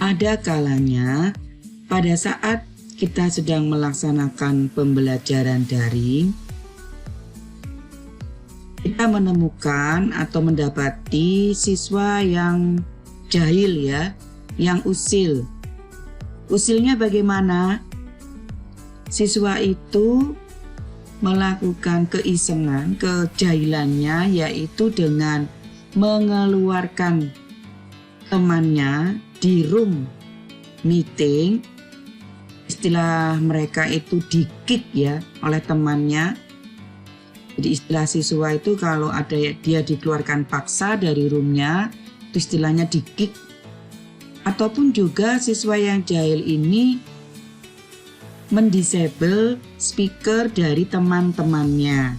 Ada kalanya pada saat kita sedang melaksanakan pembelajaran daring, kita menemukan atau mendapati siswa yang jahil ya, yang usil. Usilnya bagaimana? Siswa itu melakukan keisengan, kejahilannya yaitu dengan mengeluarkan temannya di room meeting. Istilah mereka itu di-kick ya oleh temannya. Jadi istilah siswa itu kalau ada dia dikeluarkan paksa dari roomnya, itu istilahnya di-kick. Ataupun juga siswa yang jahil ini mendisable speaker dari teman-temannya.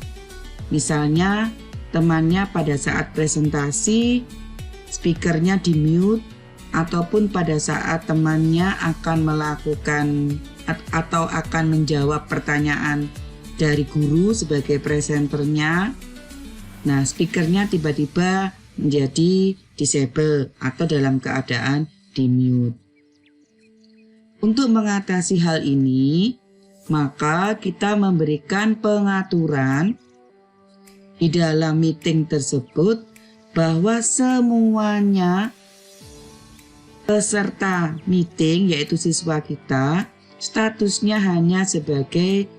Misalnya temannya pada saat presentasi speakernya di mute, ataupun pada saat temannya akan melakukan atau akan menjawab pertanyaan dari guru sebagai presenternya. Nah, speakernya tiba-tiba menjadi disable atau dalam keadaan di mute. Untuk mengatasi hal ini, maka kita memberikan pengaturan di dalam meeting tersebut bahwa semuanya peserta meeting, yaitu siswa kita, statusnya hanya sebagai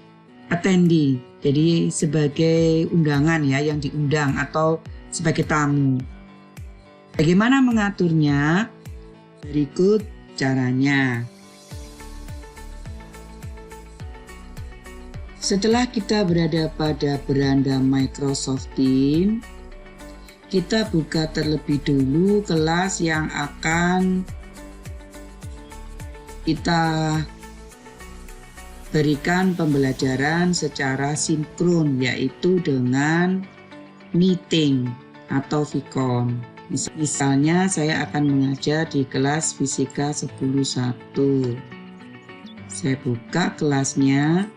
attendee, jadi sebagai undangan ya, yang diundang atau sebagai tamu. Bagaimana mengaturnya? Berikut caranya. Setelah kita berada pada beranda Microsoft Teams, kita buka terlebih dulu kelas yang akan kita berikan pembelajaran secara sinkron, yaitu dengan meeting atau Vicon. Misalnya saya akan mengajar di kelas Fisika 10.1. Saya buka kelasnya.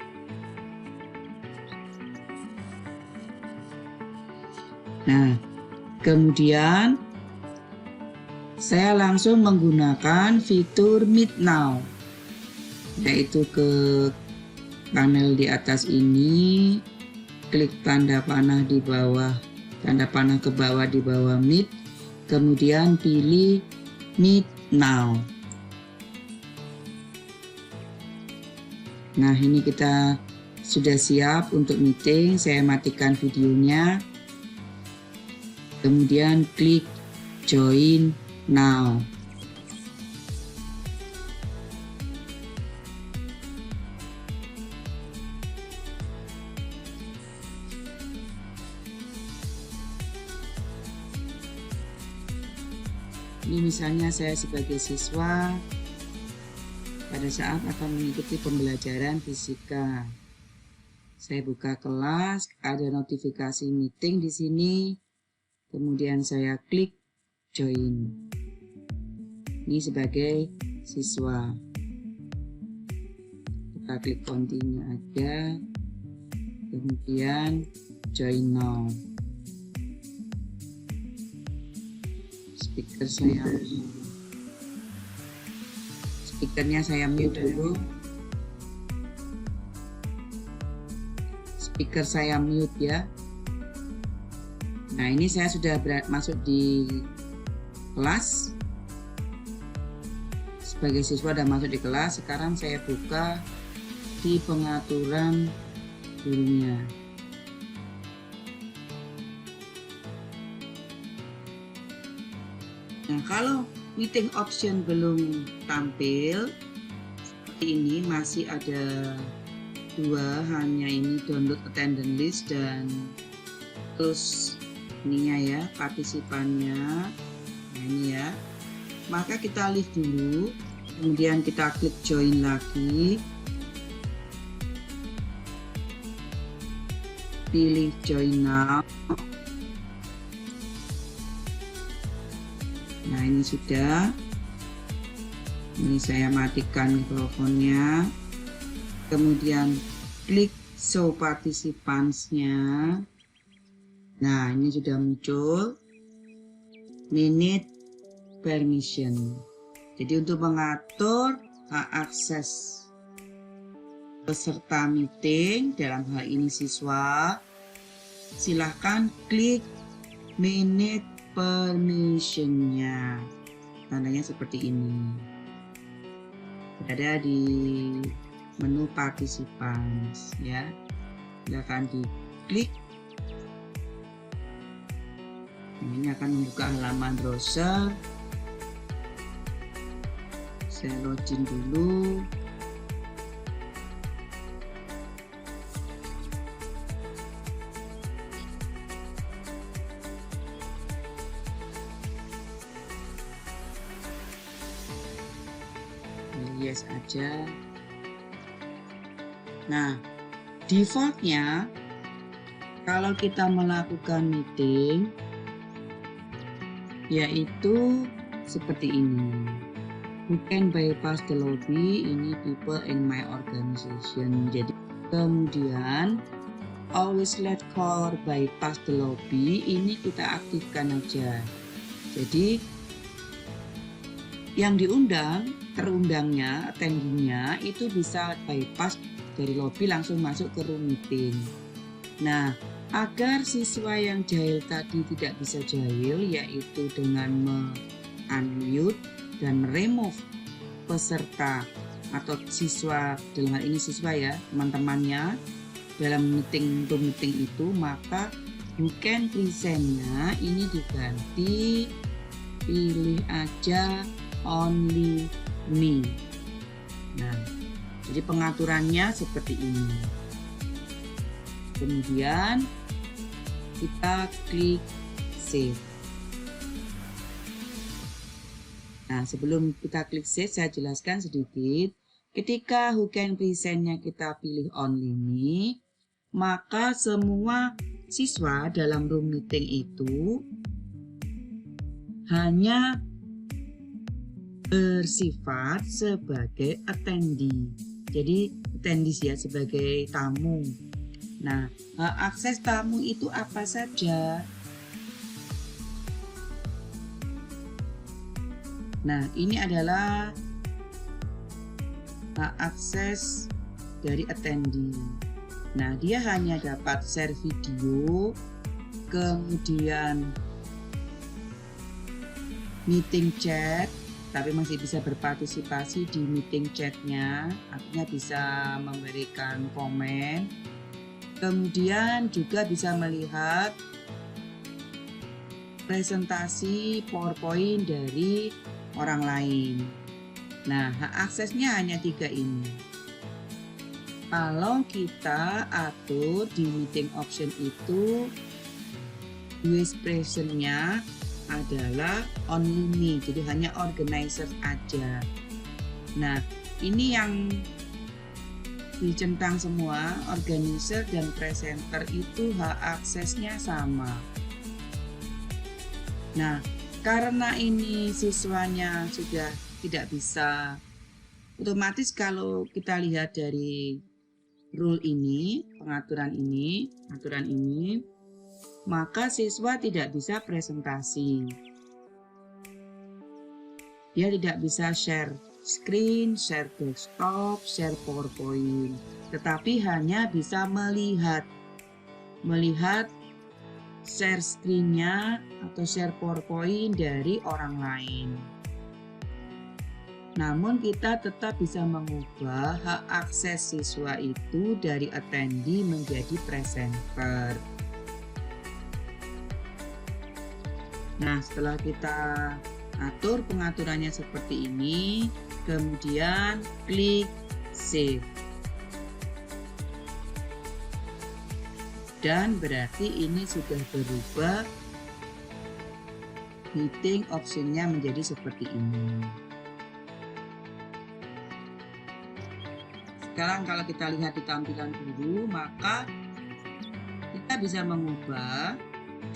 Nah, kemudian saya langsung menggunakan fitur Meet Now, yaitu ke panel di atas ini, klik tanda panah di bawah, tanda panah ke bawah di bawah Meet, kemudian pilih Meet Now. Nah, ini kita sudah siap untuk meeting. Saya matikan videonya. Kemudian klik Join Now. Ini misalnya saya sebagai siswa pada saat akan mengikuti pembelajaran fisika. Saya buka kelas, ada notifikasi meeting di sini. Kemudian saya klik join. Ini sebagai siswa. Kita klik continue aja. Kemudian join now. Speakernya saya mute dulu. Speaker saya mute ya. Nah, ini saya sudah masuk di kelas. Sebagai siswa sudah masuk di kelas. Sekarang saya buka di pengaturan gurunya. Nah, kalau meeting option belum tampil, seperti ini masih ada dua, hanya ini download attendance list dan close ininya ya, partisipannya. Nah, ini ya. Maka kita leave dulu, kemudian kita klik join lagi. Pilih join now. Nah, ini sudah. Ini saya matikan mikrofonnya. Kemudian klik show participants-nya. Nah, ini sudah muncul minute permission. Jadi untuk mengatur hak akses peserta meeting, dalam hal ini siswa, silahkan klik Manage Permission-nya. Tandanya seperti ini. Berada di menu Participants ya. Silahkan diklik. Ini akan membuka halaman browser. Saya login dulu. Yes aja. Nah, defaultnya kalau kita melakukan meeting yaitu seperti ini. Who can bypass the lobby? Ini people in my organization. Jadi kemudian always let call bypass the lobby ini kita aktifkan aja. Jadi yang terundangnya, attendee-nya itu bisa bypass dari lobby langsung masuk ke room meeting. Nah, agar siswa yang jahil tadi tidak bisa jahil, yaitu dengan me-unmute dan remove peserta atau siswa, dalam hal ini siswa ya, teman-temannya dalam room meeting itu, maka who can present-nya ini diganti pilih aja only me. Nah, jadi pengaturannya seperti ini. Kemudian kita klik save. Nah, sebelum kita klik save, saya jelaskan sedikit. Ketika who can present-nya kita pilih only me, maka semua siswa dalam room meeting itu hanya bersifat sebagai attendee. Jadi attendees ya, sebagai tamu. Nah, hak akses tamu itu apa saja? Nah, ini adalah hak akses dari attendee. Nah, dia hanya dapat share video, kemudian meeting chat, tapi masih bisa berpartisipasi di meeting chatnya, artinya bisa memberikan komen. Kemudian juga bisa melihat presentasi PowerPoint dari orang lain. Nah, hak aksesnya hanya 3 ini. Kalau kita atur di meeting option itu, use present-nya adalah only me, jadi hanya organizer aja. Nah, ini yang dicentang semua, organizer dan presenter itu hak aksesnya sama. Nah, karena ini siswanya sudah tidak bisa, otomatis kalau kita lihat dari rule ini, aturan ini, maka siswa tidak bisa presentasi. Dia tidak bisa share screen, share desktop, share PowerPoint, tetapi hanya bisa melihat share screen-nya atau share PowerPoint dari orang lain. Namun kita tetap bisa mengubah hak akses siswa itu dari attendee menjadi presenter. Nah, setelah kita atur pengaturannya seperti ini, kemudian klik save. Dan berarti ini sudah berubah, meeting optionnya menjadi seperti ini. Sekarang kalau kita lihat di tampilan guru, maka kita bisa mengubah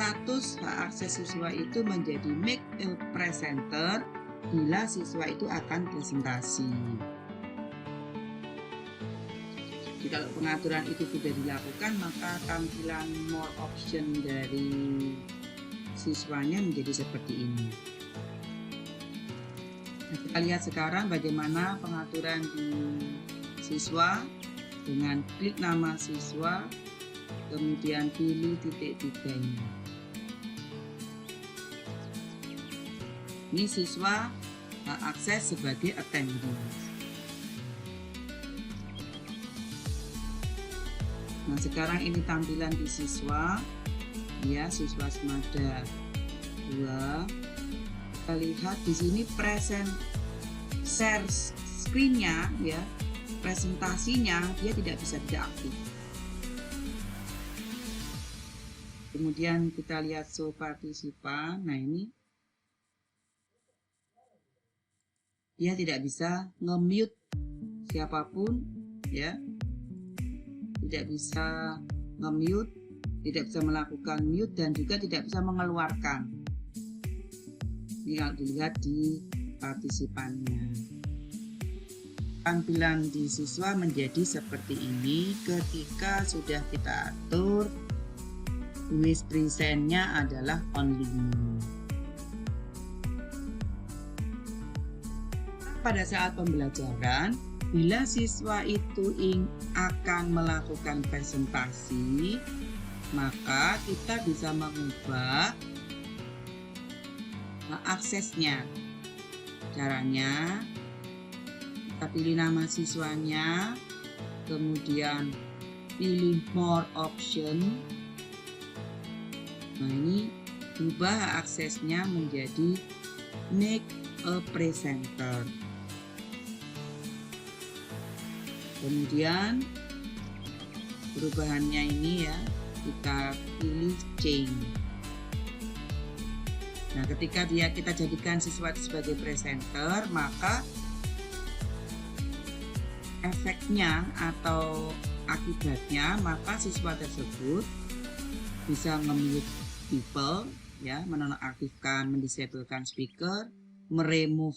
status hak akses siswa itu menjadi make a presenter bila siswa itu akan presentasi. Jadi kalau pengaturan itu sudah dilakukan, maka tampilan more option dari siswanya menjadi seperti ini. Nah, kita lihat sekarang bagaimana pengaturan di siswa dengan klik nama siswa, kemudian pilih titik 3 ini. Ini siswa akses sebagai attendee. Nah, sekarang ini tampilan di siswa, ya, siswa Semada 2. Kita lihat di sini share screen-nya, ya, presentasinya dia tidak bisa aktif. Kemudian kita lihat show partisipan. Nah, ini dia tidak bisa nge-mute siapapun, ya. Tidak bisa nge-mute, tidak bisa melakukan mute, dan juga tidak bisa mengeluarkan. Ini kalau dilihat di partisipannya. Tampilan di siswa menjadi seperti ini ketika sudah kita atur wish present-nya adalah only me. Pada saat pembelajaran, bila siswa itu akan melakukan presentasi, maka kita bisa mengubah aksesnya. Caranya, kita pilih nama siswanya, kemudian pilih more option. Nah, ini ubah aksesnya menjadi make a presenter. Kemudian perubahannya ini, ya, kita pilih change. Nah, ketika kita jadikan siswa sebagai presenter, maka efeknya atau akibatnya, maka siswa tersebut bisa nge-mute people, ya, menonaktifkan, mendisablekan speaker, meremove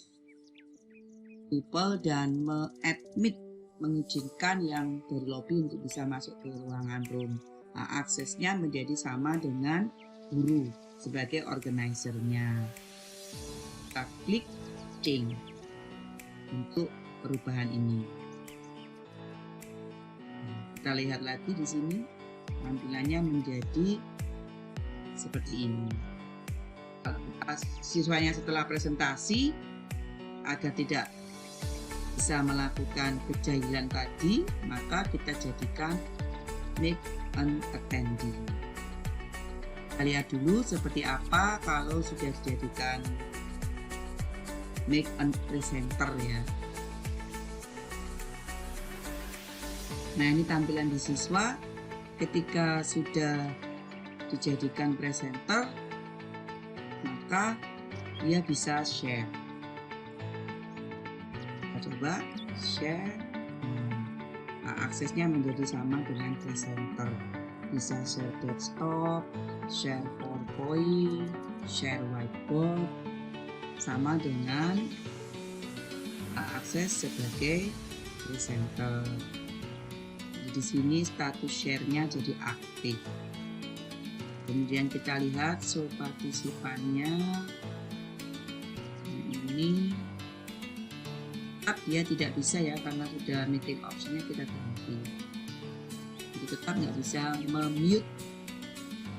people, dan me-admit, mengizinkan yang dari lobby untuk bisa masuk ke ruangan room. Nah, aksesnya menjadi sama dengan guru sebagai organizer-nya. Kita klik change untuk perubahan ini. Nah, kita lihat lagi di sini tampilannya menjadi seperti ini. Siswanya setelah presentasi agar tidak bisa melakukan kejahilan tadi, maka kita jadikan make an attendee. Kita lihat dulu seperti apa kalau sudah dijadikan make an presenter, ya. Nah, ini tampilan di siswa ketika sudah dijadikan presenter, maka dia bisa share. Coba share. Nah, aksesnya menjadi sama dengan presenter. Bisa share desktop, share PowerPoint, share whiteboard, sama dengan akses sebagai presenter. Di sini status share-nya jadi aktif. Kemudian kita lihat show partisipannya. Ini dia tidak bisa, ya, karena sudah meeting optionnya kita ganti. Jadi tetap nggak bisa memute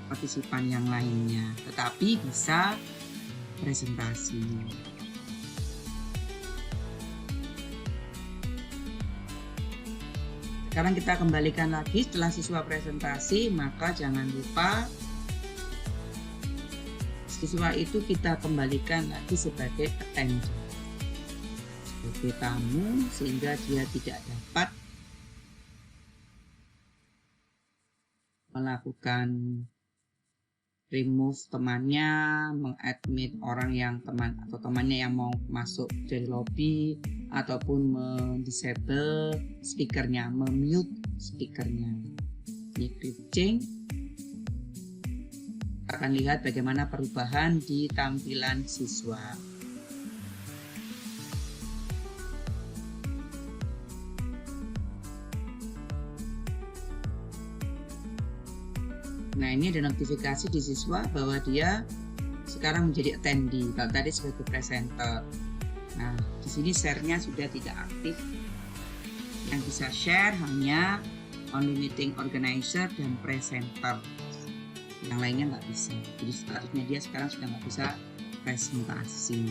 partisipan yang lainnya, tetapi bisa presentasi. Sekarang kita kembalikan lagi setelah siswa presentasi, maka jangan lupa siswa itu kita kembalikan lagi sebagai attendee, sebagai tamu, sehingga dia tidak dapat melakukan remove temannya, mengadmit orang yang temannya yang mau masuk dari lobby, ataupun mendisable speakernya, memute speakernya. Ini klik change. Akan lihat bagaimana perubahan di tampilan siswa. Nah, ini ada notifikasi di siswa bahwa dia sekarang menjadi attendee, kalau tadi sebagai presenter. Nah, di sini share-nya sudah tidak aktif. Yang bisa share hanya only meeting organizer dan presenter. Yang lainnya nggak bisa. Jadi statusnya dia sekarang sudah nggak bisa presentasi.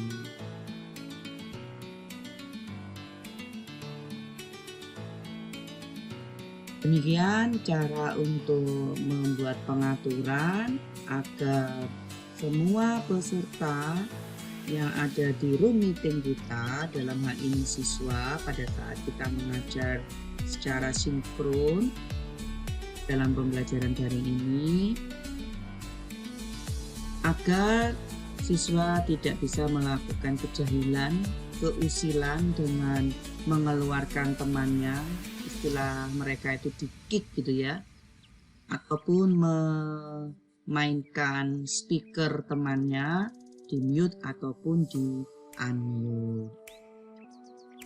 Demikian cara untuk membuat pengaturan agar semua peserta yang ada di room meeting kita, dalam hal ini siswa, pada saat kita mengajar secara sinkron dalam pembelajaran daring ini, agar siswa tidak bisa melakukan kejahilan, keusilan dengan mengeluarkan temannya, istilah mereka itu di-kick gitu ya, ataupun memainkan speaker temannya, di mute ataupun di unmute.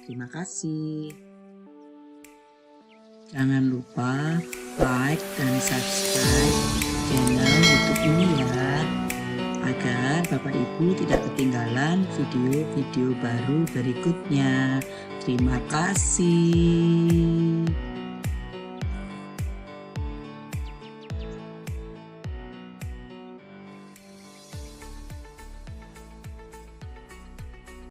Terima kasih. Jangan lupa like dan subscribe channel YouTube ini ya, agar Bapak Ibu tidak ketinggalan video-video baru berikutnya. Terima kasih.